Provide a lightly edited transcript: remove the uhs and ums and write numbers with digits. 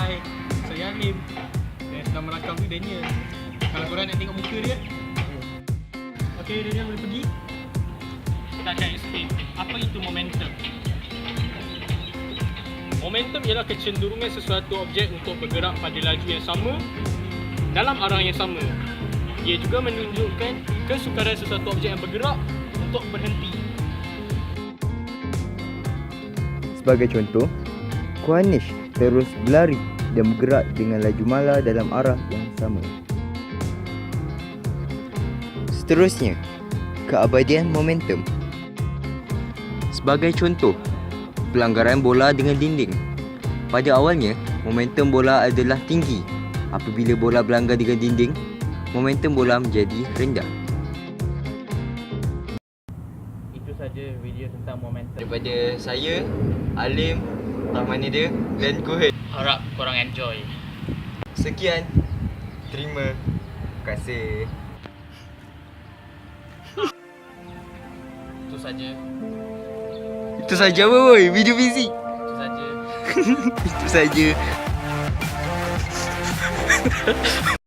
Hai, saya Alim. Dan sedang merakam tu Daniel. Kalau korang nak tengok muka dia. Okay, Daniel boleh pergi. Kita akan explain apa itu momentum. Momentum ialah kecenderungan sesuatu objek untuk bergerak pada laju yang sama dalam arah yang sama. Ia juga menunjukkan kesukaran sesuatu objek yang bergerak untuk berhenti. Sebagai contoh, Kuanish terus berlari dan bergerak dengan laju mala dalam arah yang sama. Seterusnya, keabadian momentum. Sebagai contoh, pelanggaran bola dengan dinding. Pada awalnya, momentum bola adalah tinggi. Apabila bola berlanggar dengan dinding, momentum bola menjadi rendah. Itu saja video tentang momentum. Daripada saya, Alim, Rahmanida dan Kuhel. Harap korang enjoy. Sekian. Terima kasih. Itu saja. Itu saja apa boy? Video busy. Itu saja. Itu saja.